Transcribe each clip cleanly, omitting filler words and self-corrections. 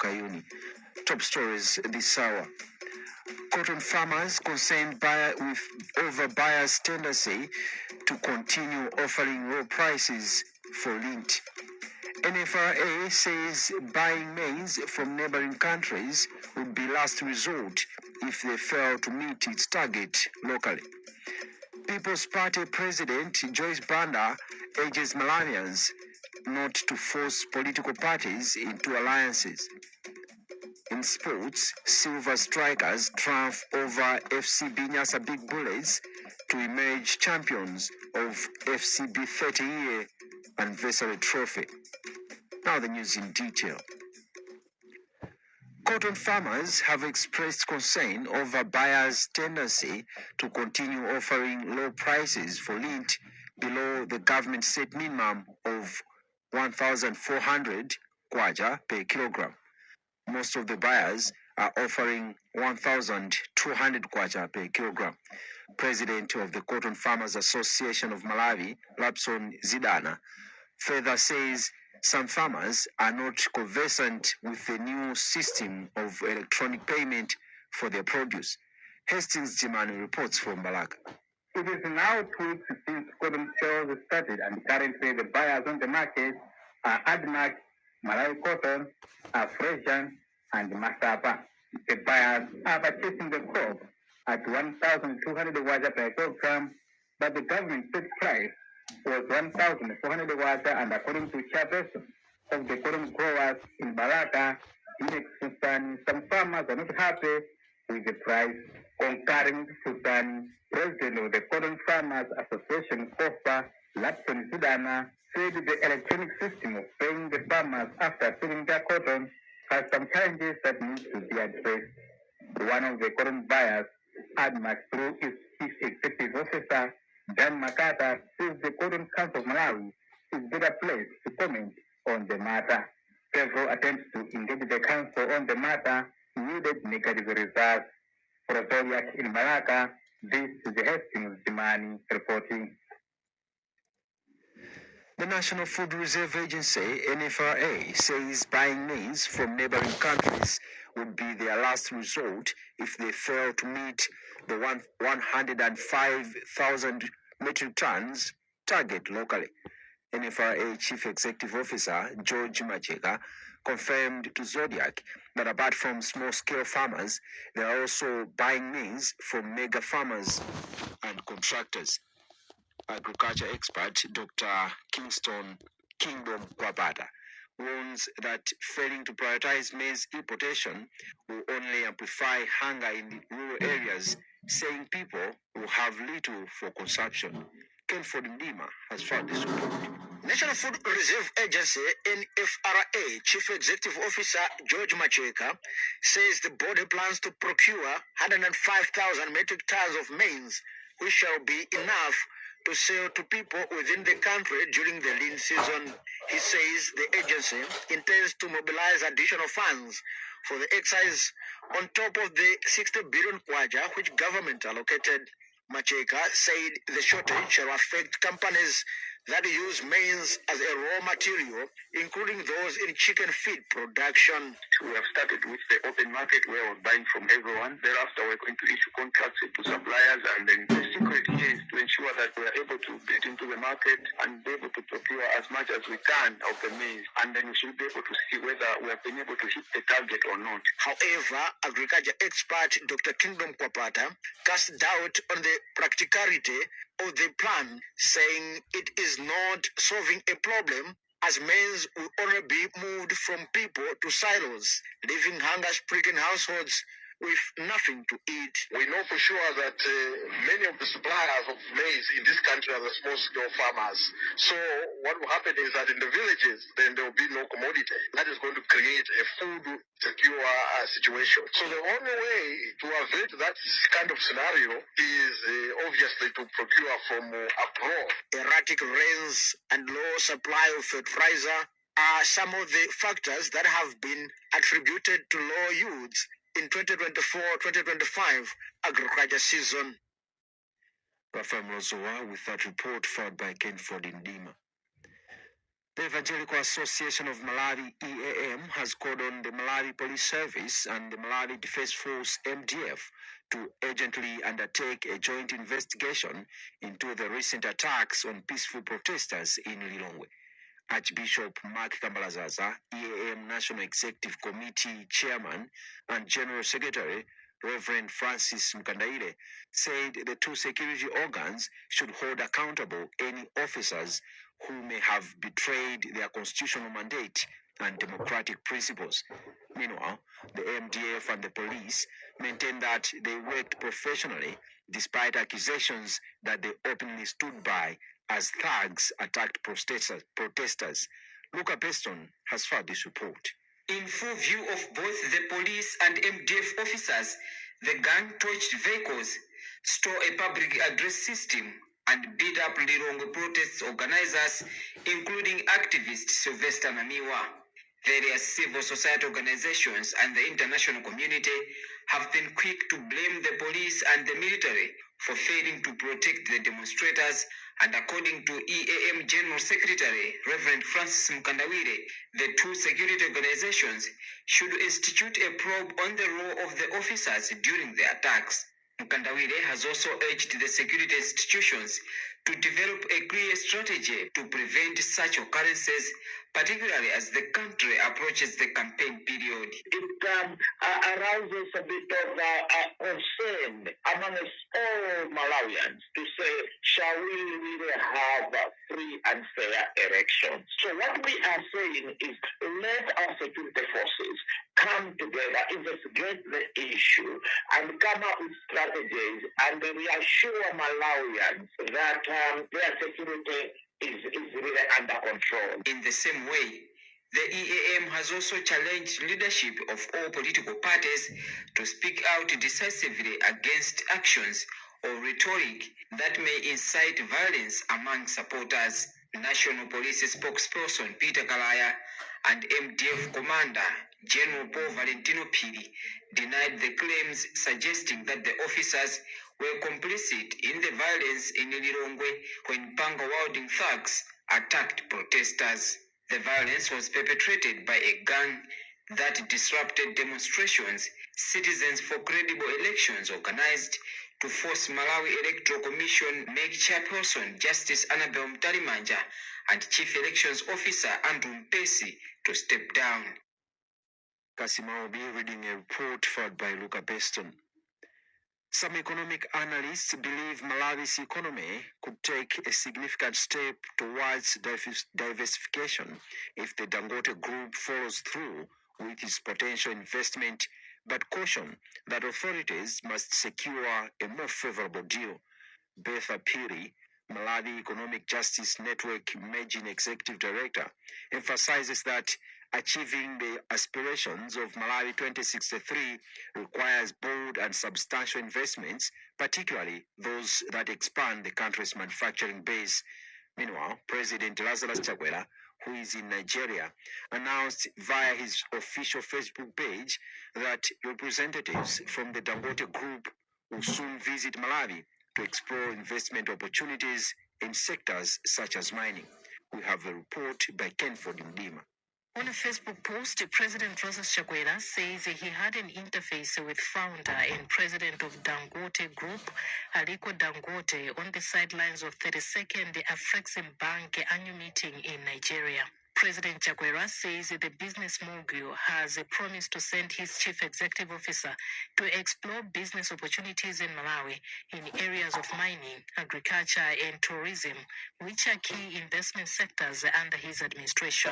Kayuni. Top stories this hour. Cotton farmers concerned over buyers' tendency to continue offering low prices for lint. NFRA says buying maize from neighboring countries would be last resort if they fail to meet its target locally. People's Party President Joyce Banda urges Malawians not to force political parties into alliances. In sports, Silver Strikers triumph over FCB Nyasa Big Bullets to emerge champions of FCB 30-year anniversary trophy. Now the news in detail. Cotton farmers have expressed concern over buyers' tendency to continue offering low prices for lint below the government set minimum of 1,400 kwacha per kilogram. Most of the buyers are offering 1,200 kwacha per kilogram. President of the Cotton Farmers Association of Malawi, Lapson Zidana, further says some farmers are not conversant with the new system of electronic payment for their produce. Hastings Jimani reports from Malaka. It is now 2 weeks since cotton sales started, and currently the buyers on the market are Admac, Malawi Cotton, Fresian, and Masapa. The buyers are purchasing the crop at 1,200 waja per kilogram, but the government set price was 1,400 waja, and according to chairperson of the cotton growers in Balaka, Sultan, some farmers are not happy with the price. Concurring Sultan, president of the Cotton Farmers Association, COFA, Lapson Zidana, said the electronic system of paying the farmers after selling their cotton has some challenges that need to be addressed. One of the cotton buyers, Admac, through his chief executive officer, Dan Makata, says the Cotton Council of Malawi is better placed to comment on the matter. Several attempts to engage the council on the matter yielded negative results. For Zodiac in Malaka, this is the Hastings Jimani reporting. The National Food Reserve Agency, NFRA, says buying maize from neighboring countries would be their last resort if they fail to meet the 105,000 metric tons target locally. NFRA Chief Executive Officer George Macheka confirmed to Zodiac that apart from small-scale farmers, they are also buying maize from mega farmers and contractors. Agriculture expert Dr. Kingdom Kwabata warns that failing to prioritize maize importation will only amplify hunger in the rural areas, saying people will have little for consumption. Kenford Ndima has found this report. National Food Reserve Agency, NFRA Chief Executive Officer George Macheka says the body plans to procure 105,000 metric tons of maize, which shall be enough to sell to people within the country during the lean season. He says the agency intends to mobilize additional funds for the exercise on top of the 60 billion kwacha which government allocated. Macheka said the shortage shall affect companies that use maize as a raw material, including those in chicken feed production. We have started with the open market where we're buying from everyone. Thereafter, we're going to issue contracts to suppliers, and then the secret here is to ensure that we are able to get into the market and be able to procure as much as we can of the maize, and then we should be able to see whether we have been able to hit the target or not. However, agriculture expert Dr. Kingdom Kwapata cast doubt on the practicality of the plan, saying it is not solving a problem as maize will only be moved from people to silos, leaving hunger-stricken households with nothing to eat. We know for sure that many of the suppliers of maize in this country are the small-scale farmers. So what will happen is that in the villages, then there will be no commodity. That is going to create a food secure situation. So the only way to avoid that kind of scenario is obviously to procure from abroad. Erratic rains and low supply of fertilizer are some of the factors that have been attributed to low yields in 2024-2025 agriculture season. Rafael Mlozowa with that report filed by Kenford Ndima. The Evangelical Association of Malawi, EAM, has called on the Malawi Police Service and the Malawi Defense Force, MDF, to urgently undertake a joint investigation into the recent attacks on peaceful protesters in Lilongwe. Archbishop Mark Kambalazaza, EAM National Executive Committee Chairman and General Secretary, Reverend Francis Mkandaire, said the two security organs should hold accountable any officers who may have betrayed their constitutional mandate and democratic principles. Meanwhile, the MDF and the police maintain that they worked professionally despite accusations that they openly stood by as thugs attacked protesters. Luca Beston has filed this report. In full view of both the police and MDF officers, the gang torched vehicles, stole a public address system, and beat up Lilongwe protest organizers, including activist Sylvester Namiwa. Various civil society organizations and the international community have been quick to blame the police and the military for failing to protect the demonstrators, and according to EAM General Secretary Reverend Francis Mkandawire, the two security organizations should institute a probe on the role of the officers during the attacks. Mkandawire has also urged the security institutions to develop a clear strategy to prevent such occurrences, particularly as the country approaches the campaign period. It arouses a bit of concern among us all Malawians to say, shall we really have free and fair elections? So what we are saying is, let our security forces come together, investigate the issue, and come up with strategies and reassure Malawians that their security is really under control. In the same way, the EAM has also challenged leadership of all political parties to speak out decisively against actions or rhetoric that may incite violence among supporters. National Police spokesperson Peter Kalaya and MDF Commander General Paul Valentino Piri denied the claims, suggesting that the officers were complicit in the violence in Lilongwe when panga-wielding thugs attacked protesters. The violence was perpetrated by a gang that disrupted demonstrations Citizens for Credible Elections organized to force Malawi Electoral Commission make chairperson Justice Annabel Mtalimanja and Chief Elections Officer Andrew Mpesi to step down. Kasima will be reading a report filed by Luca Beston. Some economic analysts believe Malawi's economy could take a significant step towards diversification if the Dangote Group follows through with its potential investment, but caution that authorities must secure a more favorable deal. Betha Piri, Malawi Economic Justice Network Emerging Executive Director, emphasizes that achieving the aspirations of Malawi 2063 requires bold and substantial investments, particularly those that expand the country's manufacturing base. Meanwhile, President Lazarus Chakwera, who is in Nigeria, announced via his official Facebook page that representatives from the Dangote Group will soon visit Malawi to explore investment opportunities in sectors such as mining. We have a report by Kenford Ndima. On a Facebook post, President Lazarus Chakwera says he had an interface with founder and president of Dangote Group, Aliko Dangote, on the sidelines of 32nd Afrexim Bank annual meeting in Nigeria. President Chakwera says the business mogul has promised to send his chief executive officer to explore business opportunities in Malawi in areas of mining, agriculture, and tourism, which are key investment sectors under his administration.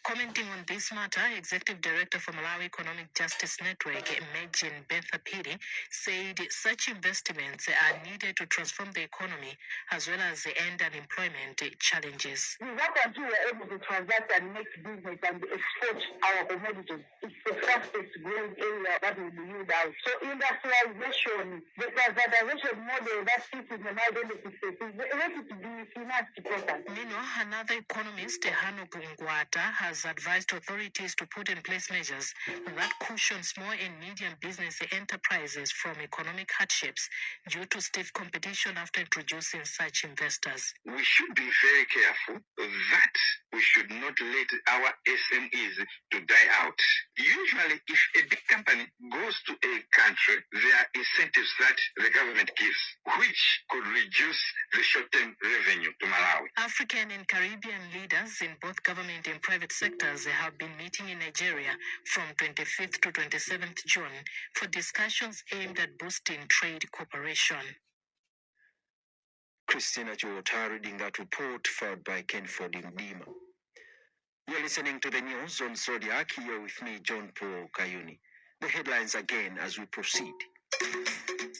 Commenting on this matter, Executive Director for Malawi Economic Justice Network, Emerging Betha Piri, said such investments are needed to transform the economy as well as end unemployment challenges. What until we are able to transform transact and make business and export our commodities. It's the fastest growing area that will be used out. So industrialization, the privatization model that fits in the identity space is ready to be financed properly. Meanwhile, another economist, Hano Bungwata, has advised authorities to put in place measures that cushion small and medium business enterprises from economic hardships due to stiff competition after introducing such investors. We should be very careful that we should not let our SMEs to die out. Usually, if a big company goes to a country, there are incentives that the government gives, which could reduce the short-term revenue to Malawi. African and Caribbean leaders in both government and private sectors have been meeting in Nigeria from 25th to 27th June for discussions aimed at boosting trade cooperation. Christina Chiwota reading that report, followed by Kenford Ndima. You're listening to the news on Zodiac, here with me, John Paul Kayuni. The headlines again as we proceed.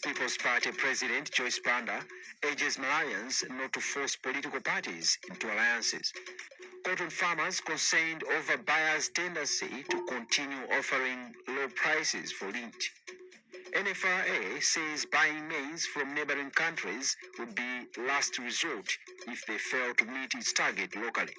People's Party President Joyce Banda urges Malawians not to force political parties into alliances. Cotton farmers concerned over buyers' tendency to continue offering low prices for lint. NFRA says buying maize from neighboring countries would be last resort if they fail to meet its target locally.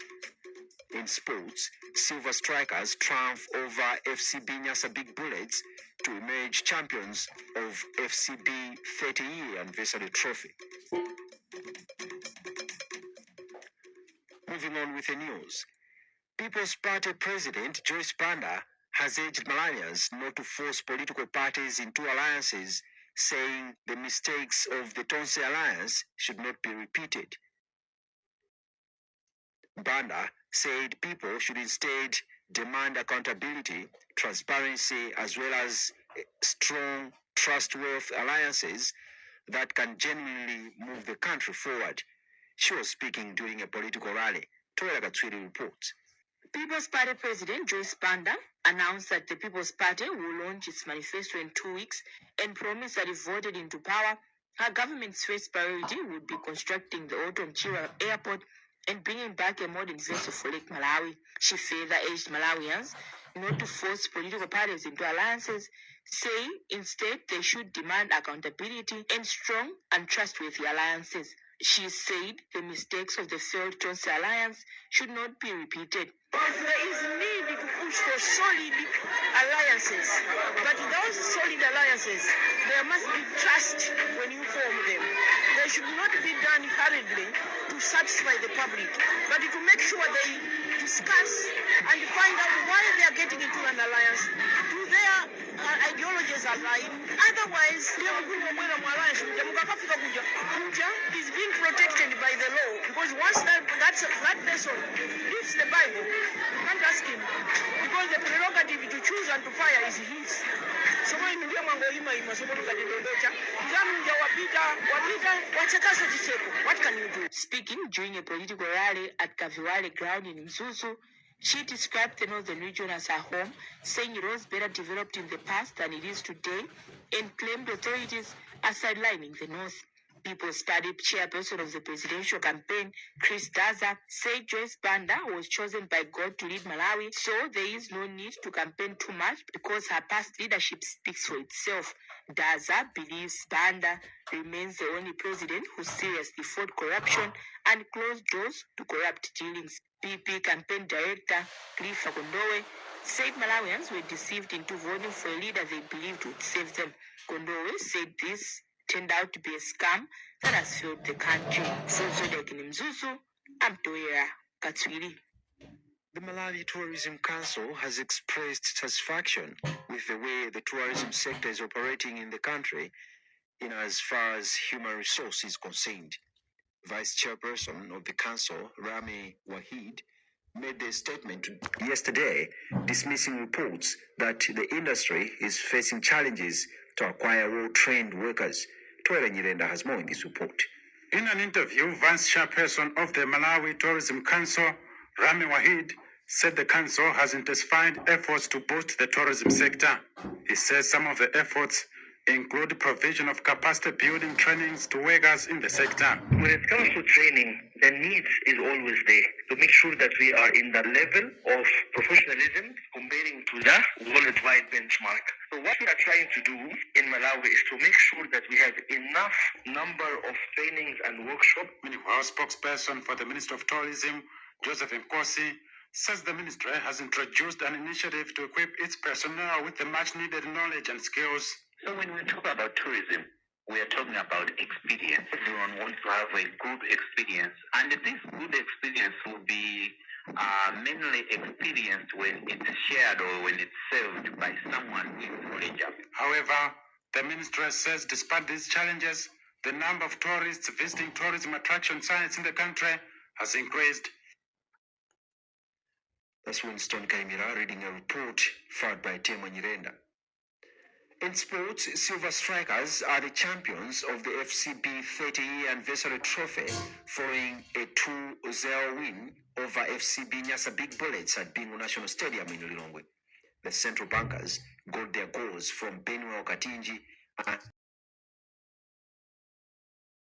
In sports, Silver Strikers triumph over FCB Nyasa Big Bullets to emerge champions of FCB 30-year anniversary trophy. Moving on with the news. People's Party President Joyce Banda has urged Malawians not to force political parties into alliances, saying the mistakes of the Tonse Alliance should not be repeated. Banda said people should instead demand accountability, transparency, as well as strong, trustworthy alliances that can genuinely move the country forward. She was speaking during a political rally. Toya Gatswiri reports. People's Party President Joyce Banda announced that the People's Party will launch its manifesto in 2 weeks and promised that if voted into power, her government's first priority would be constructing the Autumn Chira Airport and bringing back a modern vessel for Lake Malawi. She further urged Malawians not to force political parties into alliances, saying instead they should demand accountability and strong and trustworthy alliances. She said the mistakes of the failed Tonse Alliance should not be repeated. There is need to push for solid alliances, but those solid alliances, there must be trust when you form them. They should not be done hurriedly to satisfy the public, but to make sure they discuss and find out why they are getting into an alliance. Do their ideologies align? Otherwise, is being protected by the law, because once that person reads the Bible, you can't ask him, because the prerogative to choose and to fire is his. What can you do? Speaking during a political rally at Kaviwale ground in Mzuzu, she described the northern region as her home, saying it was better developed in the past than it is today, and claimed authorities are sidelining the north. People's Party chairperson of the presidential campaign, Chris Daza, said Joyce Banda was chosen by God to lead Malawi, so there is no need to campaign too much because her past leadership speaks for itself. Daza believes Banda remains the only president who seriously fought corruption and closed doors to corrupt dealings. PP campaign director Cliff Kondowe said Malawians were deceived into voting for a leader they believed would save them. Kondowe said this turned out to be a scam that has failed the country. For Zodiac in Mzuzu, I'm Toya Katswiri. The Malawi Tourism Council has expressed satisfaction with the way the tourism sector is operating in the country, in as far as human resource is concerned. Vice Chairperson of the Council, Rami Wahid, made the statement yesterday dismissing reports that the industry is facing challenges to acquire well-trained workers. Toya Nyirenda has more in this report. In an interview, Vice Chairperson of the Malawi Tourism Council, Rami Wahid, said the council has intensified efforts to boost the tourism sector. He says some of the efforts include provision of capacity building trainings to workers in the sector. When it comes to training, the need is always there to make sure that we are in the level of professionalism comparing to the worldwide benchmark. So what we are trying to do in Malawi is to make sure that we have enough number of trainings and workshops. Meanwhile, spokesperson for the Ministry of Tourism, Joseph Nkosi, says the ministry has introduced an initiative to equip its personnel with the much-needed knowledge and skills. So when we talk about tourism, we are talking about experience. Everyone wants to have a good experience. And this good experience will be mainly experienced when it's shared or when it's served by someone with knowledge. However, the ministry says despite these challenges, the number of tourists visiting tourism attraction sites in the country has increased. That's Winston Kaimira reading a report filed by Tema Nyirenda. In sports, Silver Strikers are the champions of the FCB 30th anniversary trophy following a 2-0 win over FCB Nyasa Big Bullets at Bingu National Stadium in Lilongwe. The Central Bankers got their goals from Benue Okatinji and